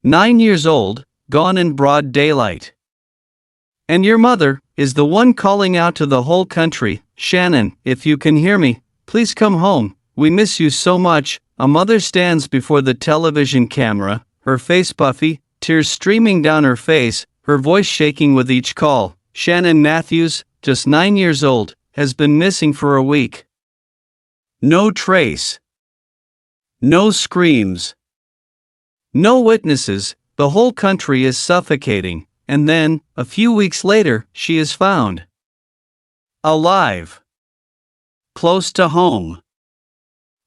9 years old, gone in broad daylight. And your mother is the one calling out to the whole country, "Shannon, if you can hear me, please come home, we miss you so much." A mother stands before the television camera, her face puffy, tears streaming down her face, her voice shaking with each call. Shannon Matthews, just 9 years old, has been missing for a week. No trace. No screams. No witnesses. The whole country is suffocating, and then, a few weeks later, she is found. Alive. Close to home.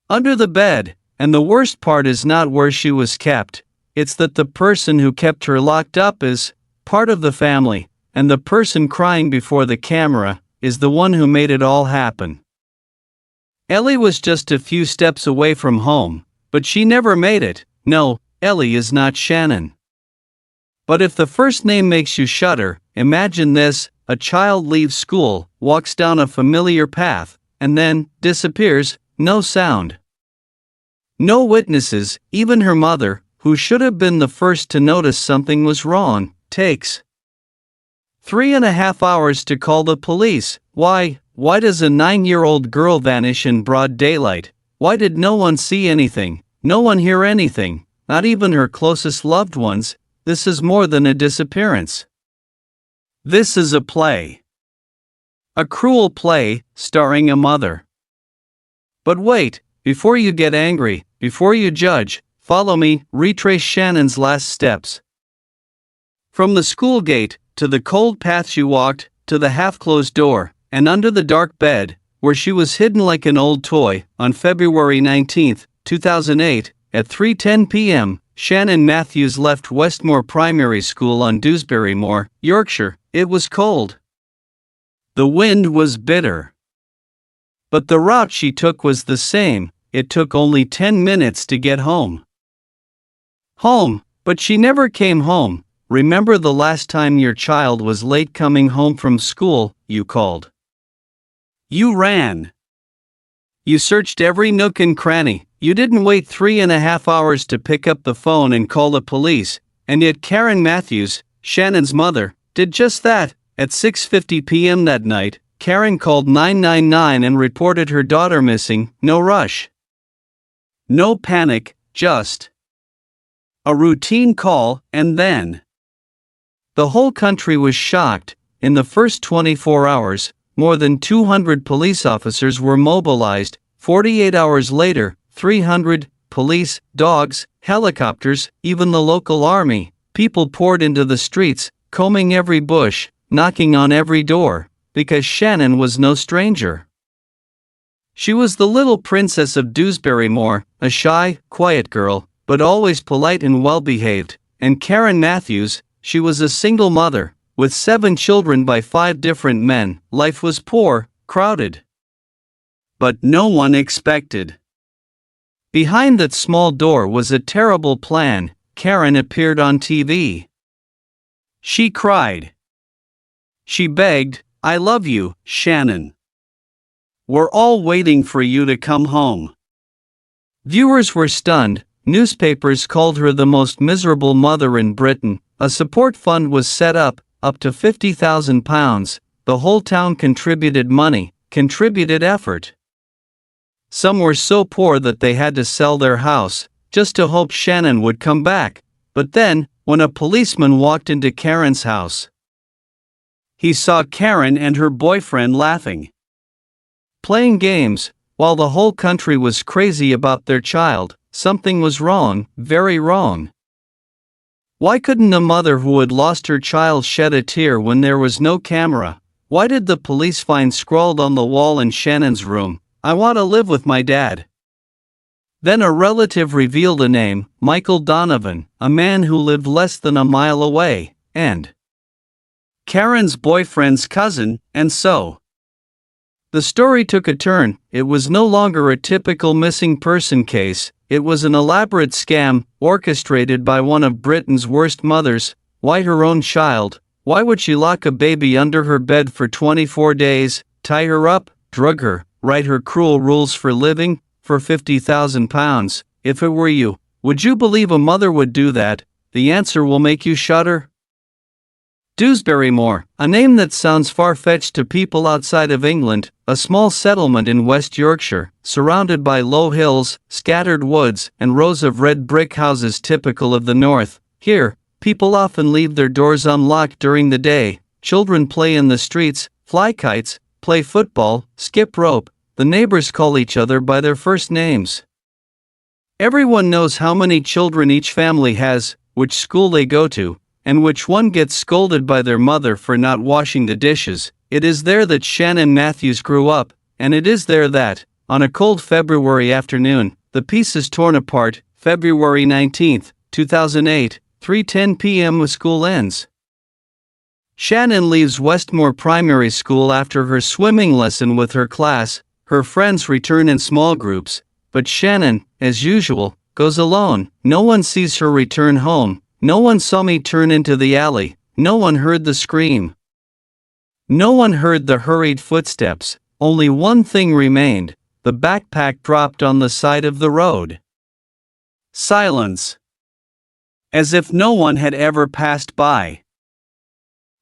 Under the bed, and the worst part is not where she was kept, it's that the person who kept her locked up is part of the family, and the person crying before the camera is the one who made it all happen. Ellie was just a few steps away from home, but she never made it. No, Ellie is not Shannon. But if the first name makes you shudder, imagine this: a child leaves school, walks down a familiar path, and then disappears, no sound. No witnesses, even her mother, who should have been the first to notice something was wrong, takes 3.5 hours to call the police. Why does a 9-year-old girl vanish in broad daylight? Why did no one see anything, no one hear anything, not even her closest loved ones? This is more than a disappearance. This is a play. A cruel play, starring a mother. But wait, before you get angry, before you judge, follow me, retrace Shannon's last steps. From the school gate, to the cold path she walked, to the half-closed door, and under the dark bed, where she was hidden like an old toy. On February 19, 2008, at 3:10 p.m., Shannon Matthews left Westmore Primary School on Dewsbury Moor, Yorkshire. It was cold. The wind was bitter. But the route she took was the same. It took only 10 minutes to get home. Home, but she never came home. Remember the last time your child was late coming home from school? You called. You ran. You searched every nook and cranny. You didn't wait 3.5 hours to pick up the phone and call the police, and yet Karen Matthews, Shannon's mother, did just that. At 6:50 p.m. that night, Karen called 999 and reported her daughter missing. No rush. No panic, just a routine call, and then the whole country was shocked. In the first 24 hours, more than 200 police officers were mobilized. 48 hours later, 300, police, dogs, helicopters, even the local army. People poured into the streets, combing every bush, knocking on every door, because Shannon was no stranger. She was the little princess of Dewsbury Moor, a shy, quiet girl, but always polite and well-behaved. And Karen Matthews, she was a single mother, with 7 children by 5 different men. Life was poor, crowded. But no one expected. Behind that small door was a terrible plan. Karen appeared on TV. She cried. She begged, "I love you, Shannon. We're all waiting for you to come home." Viewers were stunned. Newspapers called her the most miserable mother in Britain. A support fund was set up to £50,000. The whole town contributed money, contributed effort. Some were so poor that they had to sell their house, just to hope Shannon would come back. But then, when a policeman walked into Karen's house, he saw Karen and her boyfriend laughing, playing games, while the whole country was crazy about their child. Something was wrong, very wrong. Why couldn't a mother who had lost her child shed a tear when there was no camera? Why did the police find scrawled on the wall in Shannon's room, "I want to live with my dad"? Then a relative revealed a name, Michael Donovan, a man who lived less than a mile away, and Karen's boyfriend's cousin, and so the story took a turn. It was no longer a typical missing person case. It was an elaborate scam, orchestrated by one of Britain's worst mothers. Why her own child? Why would she lock a baby under her bed for 24 days, tie her up, drug her, write her cruel rules for living, for £50,000? If it were you, would you believe a mother would do that? the answer will make you shudder. Dewsbury Moor, a name that sounds far-fetched to people outside of England, a small settlement in West Yorkshire, surrounded by low hills, scattered woods, and rows of red brick houses typical of the north. Here, people often leave their doors unlocked during the day, children play in the streets, fly kites, play football, skip rope. The neighbors call each other by their first names. Everyone knows how many children each family has, which school they go to, and which one gets scolded by their mother for not washing the dishes. It is there that Shannon Matthews grew up, and it is there that, on a cold February afternoon, the piece is torn apart. February 19, 2008, 3:10 p.m. when school ends. Shannon leaves Westmore Primary School after her swimming lesson with her class. Her friends return in small groups, but Shannon, as usual, goes alone. No one sees her return home. No one saw me turn into the alley. No one heard the scream. No one heard the hurried footsteps. Only one thing remained: the backpack dropped on the side of the road. Silence. As if no one had ever passed by.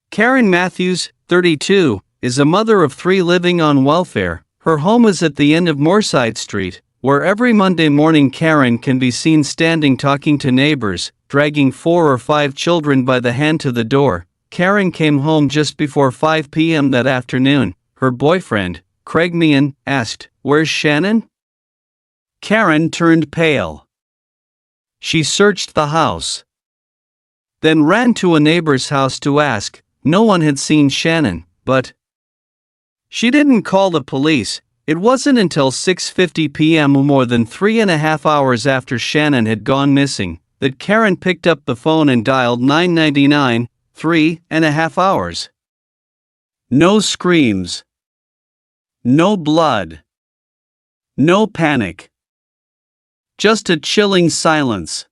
Karen Matthews, 32, is a mother of 3 living on welfare. Her home is at the end of Moorside Street, where every Monday morning Karen can be seen standing talking to neighbors, dragging 4 or 5 children by the hand to the door. Karen came home just before 5 p.m. that afternoon. Her boyfriend, Craig Meehan, asked, "Where's Shannon?" Karen turned pale. She searched the house, then ran to a neighbor's house to ask. No one had seen Shannon, but she didn't call the police. It wasn't until 6:50 p.m., more than 3.5 hours after Shannon had gone missing, that Karen picked up the phone and dialed 999. 3.5 hours. No screams. No blood. No panic. Just a chilling silence.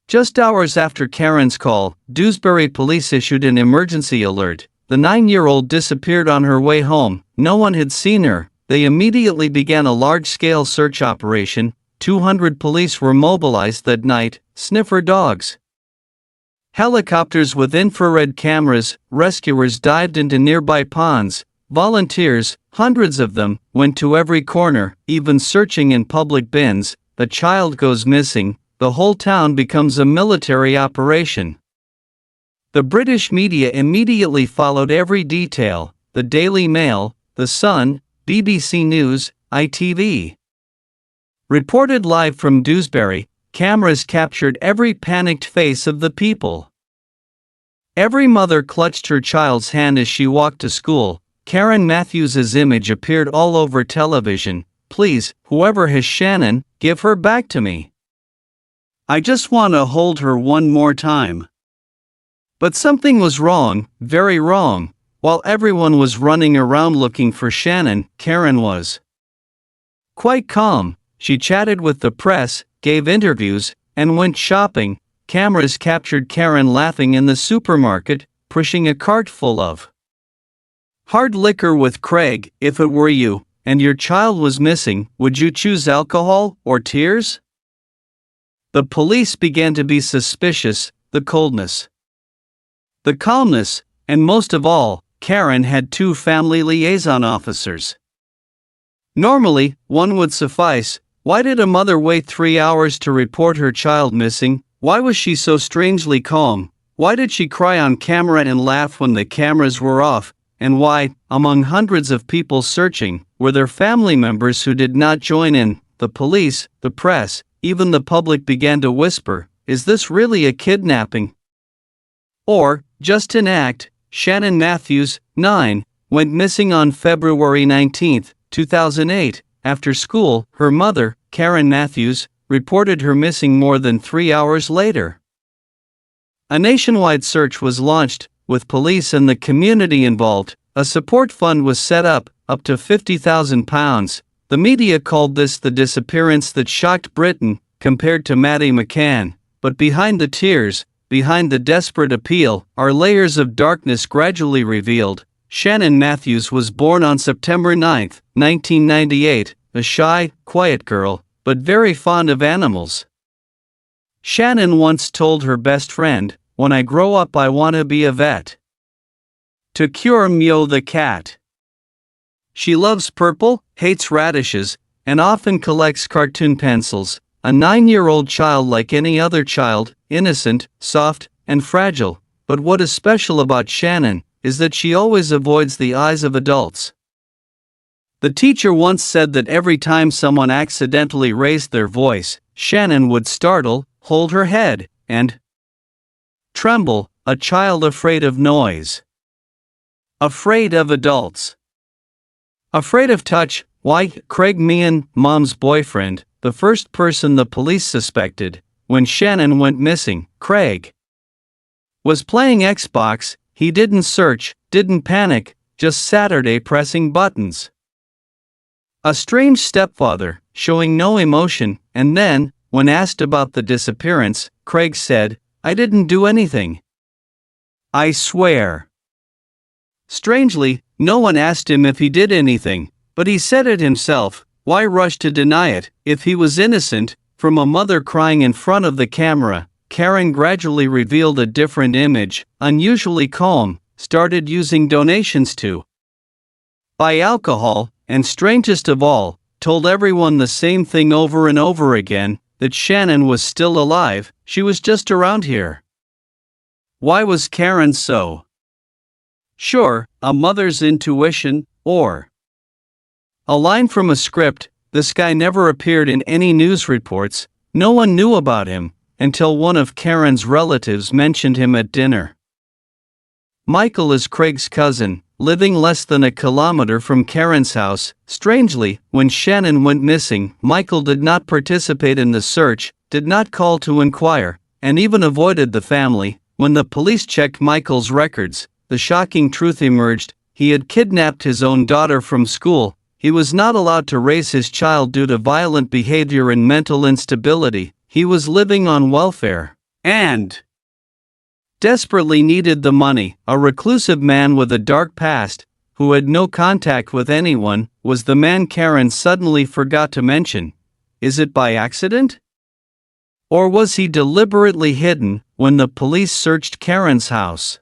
Just hours after Karen's call, Dewsbury police issued an emergency alert. The 9-year-old disappeared on her way home. No one had seen her. They immediately began a large-scale search operation. 200 police were mobilized that night, sniffer dogs, helicopters with infrared cameras, rescuers dived into nearby ponds, volunteers, hundreds of them, went to every corner, even searching in public bins. The child goes missing, the whole town becomes a military operation. The British media immediately followed every detail: the Daily Mail, The Sun, BBC News, ITV. Reported live from Dewsbury, cameras captured every panicked face of the people. Every mother clutched her child's hand as she walked to school. Karen Matthews's image appeared all over television. "Please, whoever has Shannon, give her back to me. I just want to hold her one more time." But something was wrong, very wrong. While everyone was running around looking for Shannon, Karen was quite calm. She chatted with the press, gave interviews, and went shopping. Cameras captured Karen laughing in the supermarket, pushing a cart full of hard liquor with Craig. "If it were you, and your child was missing, would you choose alcohol or tears?" The police began to be suspicious. The coldness, the calmness, and most of all, Karen had 2 family liaison officers. Normally, one would suffice. Why did a mother wait 3 hours to report her child missing? Why was she so strangely calm? Why did she cry on camera and laugh when the cameras were off? And why, among hundreds of people searching, were there family members who did not join in? The police, the press, even the public began to whisper, "Is this really a kidnapping? Or just an act?" Shannon Matthews, 9, went missing on February 19, 2008. After school, her mother, Karen Matthews, reported her missing more than 3 hours later. A nationwide search was launched, with police and the community involved. A support fund was set up to £50,000. The media called this the disappearance that shocked Britain, compared to Maddie McCann. But behind the tears, behind the desperate appeal, are layers of darkness gradually revealed. Shannon Matthews was born on September 9, 1998, a shy, quiet girl, but very fond of animals. Shannon once told her best friend, "When I grow up I want to be a vet. To cure Meow the cat." She loves purple, hates radishes, and often collects cartoon pencils, a 9-year-old child like any other child, innocent, soft, and fragile. But what is special about Shannon is that she always avoids the eyes of adults. The teacher once said that every time someone accidentally raised their voice, Shannon would startle, hold her head, and tremble, a child afraid of noise. Afraid of adults. Afraid of touch. Why? Craig Meehan, Mom's boyfriend, the first person the police suspected when Shannon went missing, Craig was playing Xbox. He didn't search, didn't panic, just Saturday pressing buttons. A strange stepfather, showing no emotion, and then, when asked about the disappearance, Craig said, "I didn't do anything. I swear." Strangely, no one asked him if he did anything, but he said it himself. Why rush to deny it, if he was innocent? From a mother crying in front of the camera, Karen gradually revealed a different image, unusually calm, started using donations to buy alcohol, and strangest of all, told everyone the same thing over and over again, that Shannon was still alive, she was just around here. Why was Karen so sure? A mother's intuition, or a line from a script? This guy never appeared in any news reports, no one knew about him, until one of Karen's relatives mentioned him at dinner. Michael is Craig's cousin, living less than a kilometer from Karen's house. Strangely, when Shannon went missing, Michael did not participate in the search, did not call to inquire, and even avoided the family. When the police checked Michael's records, the shocking truth emerged: he had kidnapped his own daughter from school. He was not allowed to raise his child due to violent behavior and mental instability. He was living on welfare, and desperately needed the money. A reclusive man with a dark past, who had no contact with anyone, was the man Karen suddenly forgot to mention. Is it by accident? Or was he deliberately hidden when the police searched Karen's house?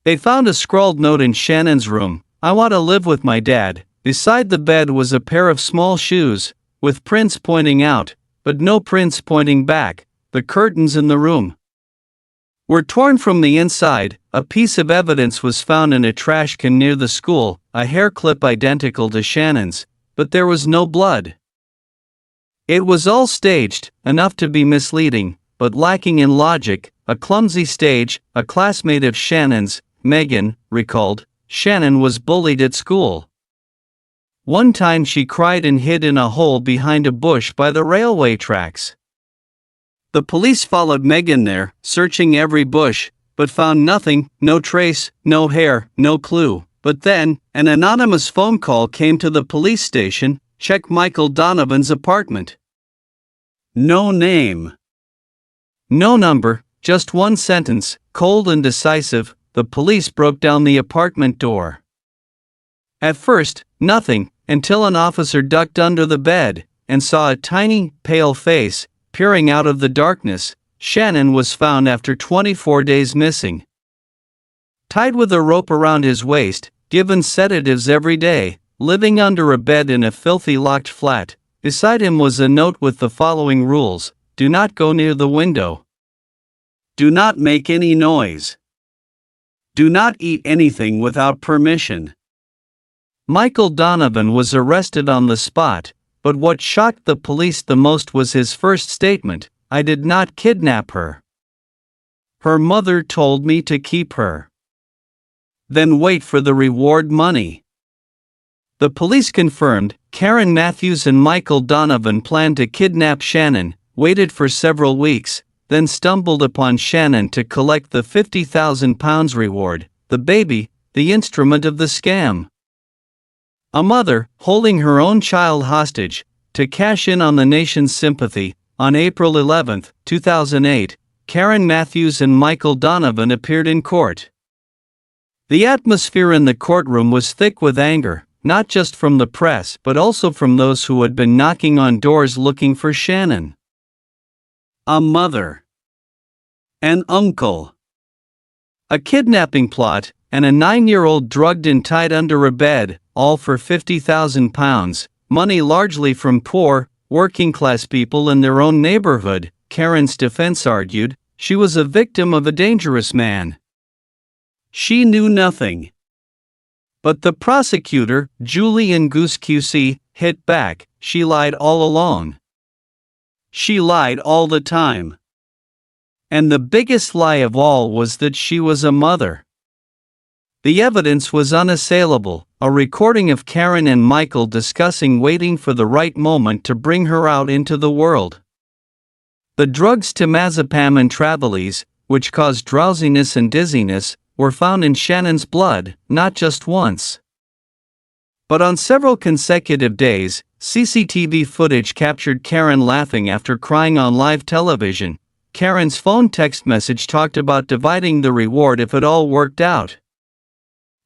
They found a scrawled note in Shannon's room: "I want to live with my dad." Beside the bed was a pair of small shoes, with prints pointing out, but no prints pointing back. The curtains in the room were torn from the inside. A piece of evidence was found in a trash can near the school, a hair clip identical to Shannon's, but there was no blood. It was all staged, enough to be misleading, but lacking in logic. A clumsy stage. A classmate of Shannon's, Megan, recalled, Shannon was bullied at school. One time she cried and hid in a hole behind a bush by the railway tracks. The police followed Megan there, searching every bush, but found nothing, no trace, no hair, no clue. But then, an anonymous phone call came to the police station: "Check Michael Donovan's apartment." No name, no number, just one sentence, cold and decisive. The police broke down the apartment door. At first, nothing, until an officer ducked under the bed and saw a tiny, pale face peering out of the darkness. Shannon was found after 24 days missing, tied with a rope around his waist, given sedatives every day, living under a bed in a filthy locked flat. Beside him was a note with the following rules: do not go near the window, do not make any noise, do not eat anything without permission. Michael Donovan was arrested on the spot, but what shocked the police the most was his first statement: "I did not kidnap her. Her mother told me to keep her. Then wait for the reward money." The police confirmed Karen Matthews and Michael Donovan planned to kidnap Shannon, waited for several weeks, then stumbled upon Shannon to collect the £50,000 reward, the baby, the instrument of the scam. A mother, holding her own child hostage, to cash in on the nation's sympathy. On April 11, 2008, Karen Matthews and Michael Donovan appeared in court. The atmosphere in the courtroom was thick with anger, not just from the press but also from those who had been knocking on doors looking for Shannon. a mother, an uncle, a kidnapping plot, and a 9-year-old drugged and tied under a bed, all for £50,000, money largely from poor, working-class people in their own neighborhood. Karen's defense argued she was a victim of a dangerous man. She knew nothing. But the prosecutor, Julian Goose QC, hit back. She lied all along. She lied all the time. And the biggest lie of all was that she was a mother. The evidence was unassailable, a recording of Karen and Michael discussing waiting for the right moment to bring her out into the world. The drugs temazepam and Travalis, which caused drowsiness and dizziness, were found in Shannon's blood, not just once, but on several consecutive days. CCTV footage captured Karen laughing after crying on live television. Karen's phone text message talked about dividing the reward if it all worked out.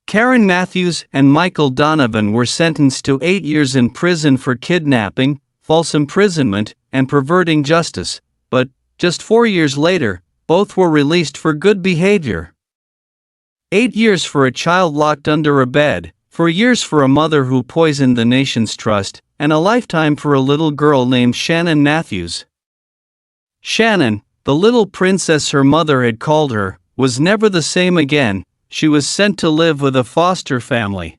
Shannon Matthews and Michael Donovan were sentenced to 8 years in prison for kidnapping, false imprisonment, and perverting justice, but, just 4 years later, both were released for good behavior. 8 years for a child locked under a bed, 4 years for a mother who poisoned the nation's trust, and a lifetime for a little girl named Shannon Matthews. Shannon, the little princess her mother had called her, was never the same again. She was sent to live with a foster family.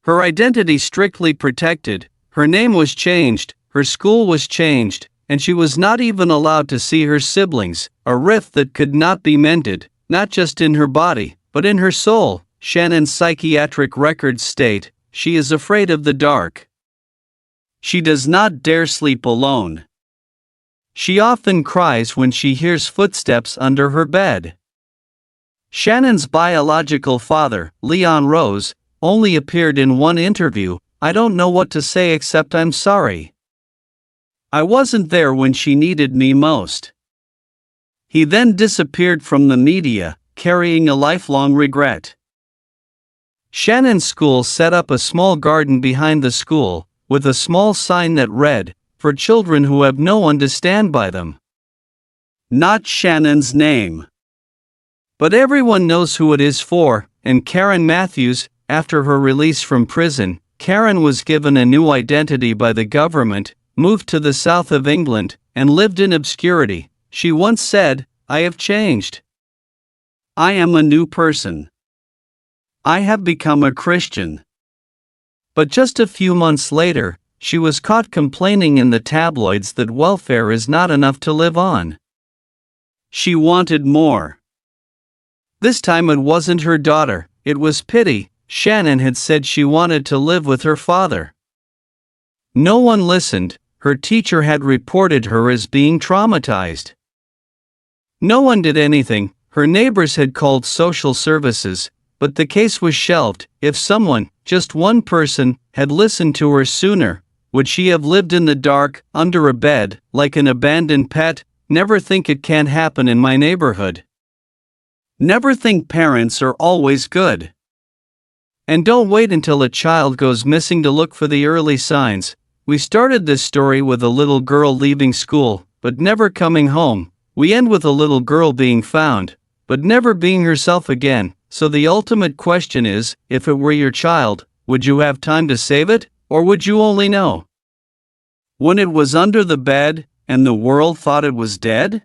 Her identity strictly protected, her name was changed, her school was changed, and she was not even allowed to see her siblings, a rift that could not be mended, not just in her body, but in her soul. Shannon's psychiatric records state, she is afraid of the dark. She does not dare sleep alone. She often cries when she hears footsteps under her bed. Shannon's biological father, Leon Rose, only appeared in one interview. I don't know what to say except I'm sorry. I wasn't there when she needed me most. He then disappeared from the media, carrying a lifelong regret. Shannon's school set up a small garden behind the school, with a small sign that read, "For children who have no one to stand by them." Not Shannon's name. But everyone knows who it is for, and Karen Matthews, after her release from prison, Karen was given a new identity by the government, moved to the south of England, and lived in obscurity. She once said, "I have changed. I am a new person. I have become a Christian." But just a few months later, she was caught complaining in the tabloids that welfare is not enough to live on. She wanted more. This time it wasn't her daughter, it was pity. Shannon had said she wanted to live with her father. No one listened. Her teacher had reported her as being traumatized. No one did anything. Her neighbors had called social services, but the case was shelved. If someone, just one person, had listened to her sooner, would she have lived in the dark, under a bed, like an abandoned pet? Never think it can't happen in my neighborhood. Never think parents are always good. And don't wait until a child goes missing to look for the early signs. We started this story with a little girl leaving school, but never coming home. We end with a little girl being found, but never being herself again. So the ultimate question is, if it were your child, would you have time to save it, or would you only know when it was under the bed, and the world thought it was dead?